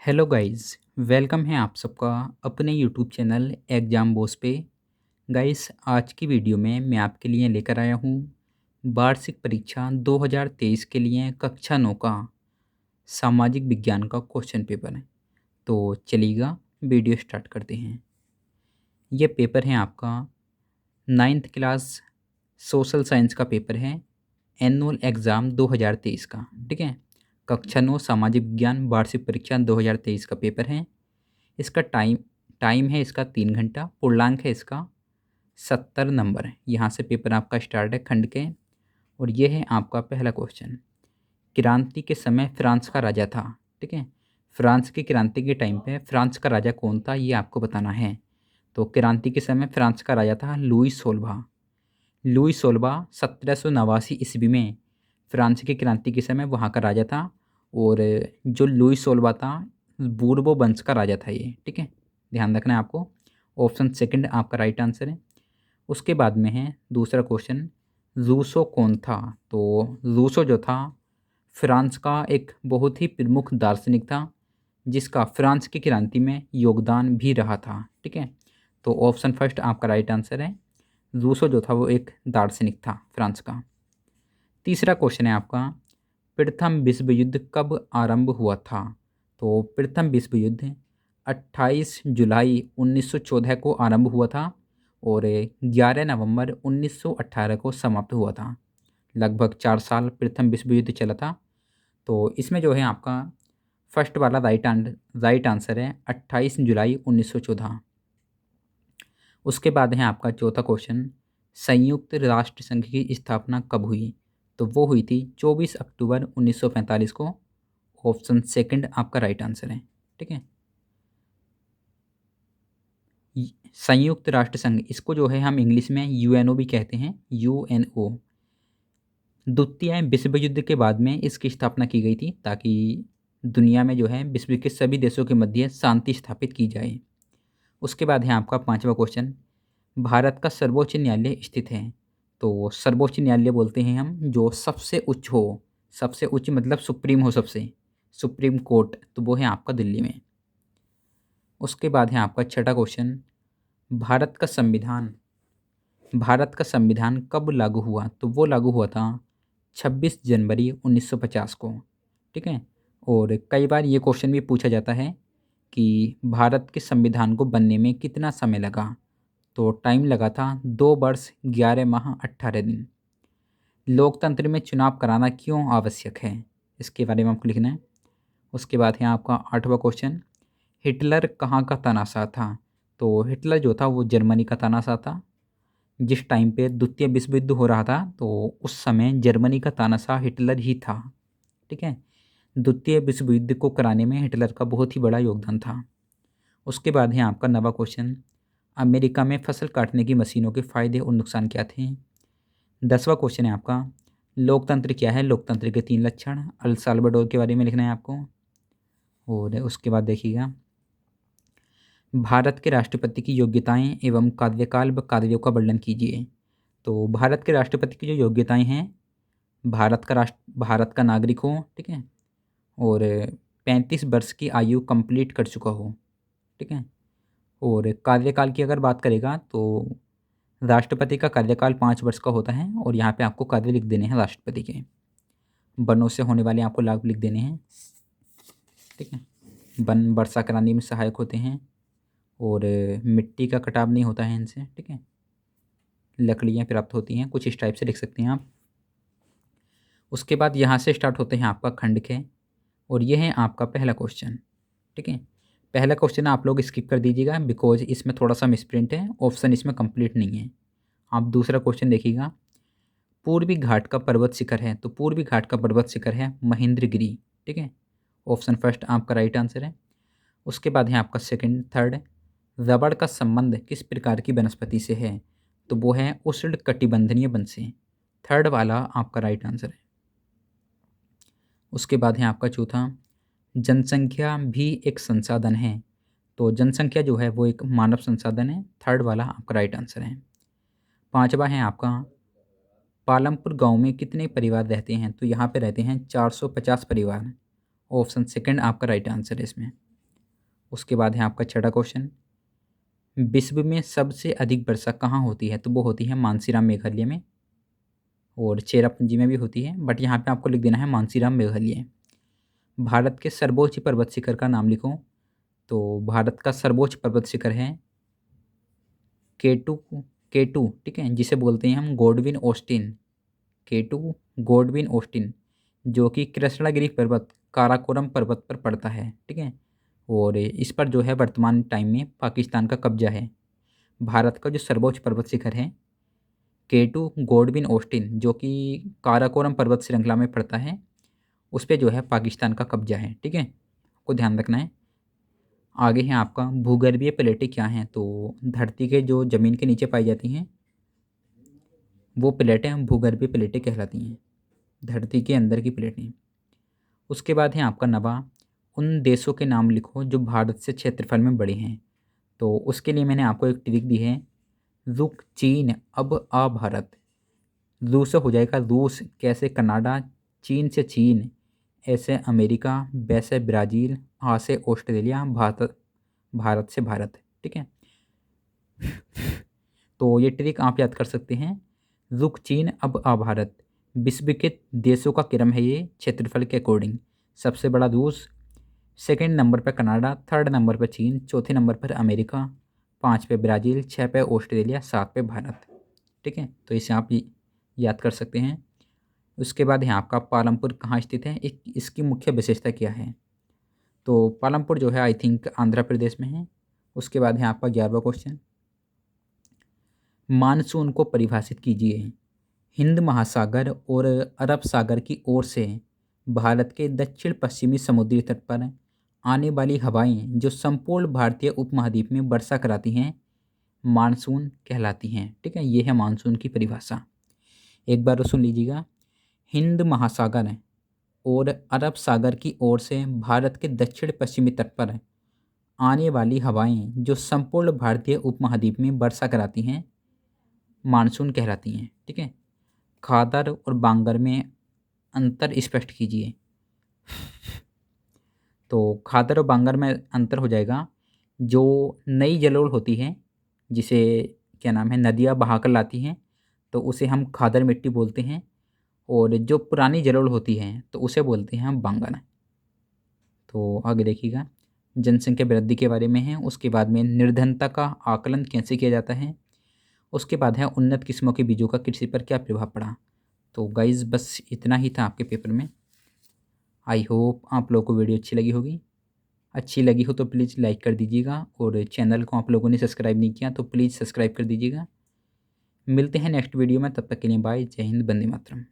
Hello guys. Welcome है आप सबका अपने यूट्यूब चैनल एग्जाम बॉस पे। गाइस, आज की वीडियो में मैं आपके लिए लेकर आया हूँ वार्षिक परीक्षा 2023 के लिए कक्षा 9 का सामाजिक विज्ञान का क्वेश्चन पेपर है। तो चलिएगा वीडियो स्टार्ट करते हैं। ये पेपर है आपका नाइन्थ क्लास सोशल साइंस का पेपर है, एनुअल एग्ज़ाम 2023 का। ठीक है, कक्षा 9 सामाजिक विज्ञान वार्षिक परीक्षा 2023 का पेपर है। इसका टाइम टाइम है इसका 3 घंटा। पूर्णांक है इसका 70 नंबर है। यहाँ से पेपर आपका स्टार्ट है खंड के। और ये है आपका पहला क्वेश्चन। क्रांति के समय फ्रांस का राजा था। ठीक है, फ्रांस की क्रांति के टाइम पे फ्रांस का राजा कौन था ये आपको बताना है। तो क्रांति के समय फ्रांस का राजा था लुई सोलह। लुई सोलह 1789 ईस्वी में फ्रांस की क्रांति के समय वहाँ का राजा था। और जो लुई सोलह था बूर्बो वंश का राजा था ये। ठीक है, ध्यान रखना है आपको। ऑप्शन सेकंड आपका राइट आंसर है। उसके बाद में है दूसरा क्वेश्चन, रूसो कौन था। तो रूसो जो था फ्रांस का एक बहुत ही प्रमुख दार्शनिक था, जिसका फ्रांस की क्रांति में योगदान भी रहा था। ठीक है, तो ऑप्शन फर्स्ट आपका राइट आंसर है। रूसो जो था वो एक दार्शनिक था फ्रांस का। तीसरा क्वेश्चन है आपका, प्रथम विश्व युद्ध कब आरंभ हुआ था। तो प्रथम विश्व युद्ध 28 जुलाई 1914 को आरंभ हुआ था और 11 नवंबर 1918 को समाप्त हुआ था। लगभग 4 साल प्रथम विश्व युद्ध चला था। तो इसमें जो है आपका फर्स्ट वाला राइट आंसर है 28 जुलाई 1914। उसके बाद है आपका चौथा क्वेश्चन, संयुक्त राष्ट्र संघ की स्थापना कब हुई। तो वो हुई थी 24 अक्टूबर 1945 को। ऑप्शन सेकंड आपका राइट आंसर है। ठीक है, संयुक्त राष्ट्र संघ, इसको जो है हम इंग्लिश में यूएनओ भी कहते हैं, यूएनओ। द्वितीय विश्व युद्ध के बाद में इसकी स्थापना की गई थी, ताकि दुनिया में जो है विश्व के सभी देशों के मध्य शांति स्थापित की जाए। उसके बाद है आपका पांचवा क्वेश्चन, भारत का सर्वोच्च न्यायालय स्थित है। तो सर्वोच्च न्यायालय बोलते हैं हम जो सबसे उच्च हो। सबसे उच्च मतलब सुप्रीम हो, सबसे सुप्रीम कोर्ट, तो वो है आपका दिल्ली में। उसके बाद है आपका छठा क्वेश्चन, भारत का संविधान भारत का संविधान कब लागू हुआ। तो वो लागू हुआ था 26 जनवरी 1950 को। ठीक है, और कई बार ये क्वेश्चन भी पूछा जाता है कि भारत के संविधान को बनने में कितना समय लगा। तो टाइम लगा था 2 वर्ष 11 माह 18 दिन। लोकतंत्र में चुनाव कराना क्यों आवश्यक है, इसके बारे में आपको लिखना है। उसके बाद है आपका आठवां क्वेश्चन, हिटलर कहाँ का तानाशाह था। तो हिटलर जो था वो जर्मनी का तानाशाह था। जिस टाइम पे द्वितीय विश्व युद्ध हो रहा था तो उस समय जर्मनी का तानाशाह हिटलर ही था। ठीक है, द्वितीय विश्व युद्ध को कराने में हिटलर का बहुत ही बड़ा योगदान था। उसके बाद है आपका नवा क्वेश्चन, अमेरिका में फसल काटने की मशीनों के फायदे और नुकसान क्या थे। 10वां क्वेश्चन है आपका, लोकतंत्र क्या है, लोकतंत्र के 3 लक्षण। अल साल्वाडोर के बारे में लिखना है आपको। और उसके बाद देखिएगा, भारत के राष्ट्रपति की योग्यताएं एवं कार्यकाल व कार्यों का वर्णन कीजिए। तो भारत के राष्ट्रपति की जो योग्यताएं हैं, भारत का नागरिक हो। ठीक है, और 35 वर्ष की आयु कंप्लीट कर चुका हो। ठीक है, और कार्यकाल की अगर बात करेगा तो राष्ट्रपति का कार्यकाल 5 वर्ष का होता है। और यहाँ पे आपको कार्य लिख देने हैं राष्ट्रपति के, वनों से होने वाले आपको लाभ लिख देने हैं। ठीक है, वन वर्षा कराने में सहायक होते हैं और मिट्टी का कटाव नहीं होता है इनसे। ठीक है, लकड़ियाँ प्राप्त होती हैं, कुछ इस टाइप से लिख सकते हैं आप। उसके बाद यहाँ से स्टार्ट होते हैं आपका खंड के, और ये है आपका पहला क्वेश्चन। ठीक है, पहला क्वेश्चन आप लोग स्किप कर दीजिएगा बिकॉज इसमें थोड़ा सा मिसप्रिंट है, ऑप्शन इसमें कंप्लीट नहीं है। आप दूसरा क्वेश्चन देखिएगा, पूर्वी घाट का पर्वत शिखर है। तो पूर्वी घाट का पर्वत शिखर है महेंद्रगिरी। ठीक है, ऑप्शन फर्स्ट आपका राइट आंसर है। उसके बाद है आपका सेकंड थर्ड, रबड़ का संबंध किस प्रकार की वनस्पति से है। तो वो है उष्ण कटिबंधनीय वन से। थर्ड वाला आपका राइट आंसर है। उसके बाद है आपका चौथा, जनसंख्या भी एक संसाधन है। तो जनसंख्या जो है वो एक मानव संसाधन है। थर्ड वाला आपका राइट आंसर है। पांचवा है आपका, पालमपुर गांव में कितने परिवार रहते हैं। तो यहाँ पे रहते हैं 450 परिवार। ऑप्शन सेकंड आपका राइट आंसर है इसमें। उसके बाद है आपका छठा क्वेश्चन, विश्व में सबसे अधिक वर्षा कहाँ होती है? तो वो होती है मानसीराम मेघालय में, और चेरापूंजी में भी होती है, बट यहाँ पे आपको लिख देना है मानसीराम मेघालय। भारत के सर्वोच्च पर्वत शिखर का नाम लिखो। तो भारत का सर्वोच्च पर्वत शिखर है केटू। केटू, ठीक है, जिसे बोलते हैं हम गॉडविन ऑस्टिन। केटू गॉडविन ऑस्टिन, जो कि कृष्णगिरी पर्वत काराकोरम पर्वत पर पड़ता है, ठीक है। और इस पर जो है वर्तमान टाइम में पाकिस्तान का कब्जा है। भारत का जो सर्वोच्च पर्वत शिखर है केटू गॉडविन ऑस्टिन, जो कि काराकोरम पर्वत श्रृंखला में पड़ता है, उस पे जो है पाकिस्तान का कब्जा है, ठीक है, आपको ध्यान रखना है। आगे है आपका भूगर्भीय प्लेटें क्या हैं? तो धरती के जो ज़मीन के नीचे पाई जाती हैं वो प्लेटें भूगर्भीय प्लेटें कहलाती हैं, धरती के अंदर की प्लेटें। उसके बाद है आपका नवा, उन देशों के नाम लिखो जो भारत से क्षेत्रफल में बड़े हैं। तो उसके लिए मैंने आपको एक ट्रिक दी है, रुक चीन अब आ भारत। रूस से हो जाएगा रूस, कैसे कनाडा, चीन से चीन, ऐसे अमेरिका, वैसे ब्राज़ील, आ से ऑस्ट्रेलिया, भारत भारत से भारत, ठीक है। तो ये ट्रिक आप याद कर सकते हैं, रुक चीन अब आ भारत। विश्व के देशों का क्रम है ये क्षेत्रफल के अकॉर्डिंग, सबसे बड़ा रूस, सेकंड नंबर पर कनाडा, थर्ड नंबर पर चीन, चौथे नंबर पर अमेरिका, 5 पे ब्राज़ील, 6 पे ऑस्ट्रेलिया, 7 पे भारत, ठीक है। तो इसे आप याद कर सकते हैं। उसके बाद है आपका पालमपुर कहाँ स्थित है, एक इसकी मुख्य विशेषता क्या है? तो पालमपुर जो है आई थिंक आंध्र प्रदेश में है। उसके बाद है आपका 11वां क्वेश्चन, मानसून को परिभाषित कीजिए। हिंद महासागर और अरब सागर की ओर से भारत के दक्षिण पश्चिमी समुद्री तट पर आने वाली हवाएं जो संपूर्ण भारतीय उपमहाद्वीप में वर्षा कराती हैं मानसून कहलाती हैं, ठीक है। ये है मानसून की परिभाषा, एक बार सुन लीजिएगा। हिंद महासागर और अरब सागर की ओर से भारत के दक्षिण पश्चिमी तट पर आने वाली हवाएं जो संपूर्ण भारतीय उपमहाद्वीप में वर्षा कराती हैं मानसून कहलाती हैं, ठीक है। खादर और बांगर में अंतर स्पष्ट कीजिए। तो खादर और बांगर में अंतर हो जाएगा, जो नई जलोढ़ होती है जिसे क्या नाम है नदियाँ बहाकर लाती हैं तो उसे हम खादर मिट्टी बोलते हैं, और जो पुरानी जलोढ़ होती है तो उसे बोलते हैं हम बांगर। तो आगे देखिएगा, जनसंख्या वृद्धि के बारे में है। उसके बाद में निर्धनता का आकलन कैसे किया जाता है। उसके बाद है उन्नत किस्मों के बीजों का कृषि पर क्या प्रभाव पड़ा। तो गाइज़ बस इतना ही था आपके पेपर में। आई होप आप लोगों को वीडियो अच्छी लगी होगी। अच्छी लगी हो तो प्लीज़ लाइक कर दीजिएगा, और चैनल को आप लोगों ने सब्सक्राइब नहीं किया तो प्लीज़ सब्सक्राइब कर दीजिएगा। मिलते हैं नेक्स्ट वीडियो में, तब तक के लिए बाय, जय हिंद, वंदे मातरम।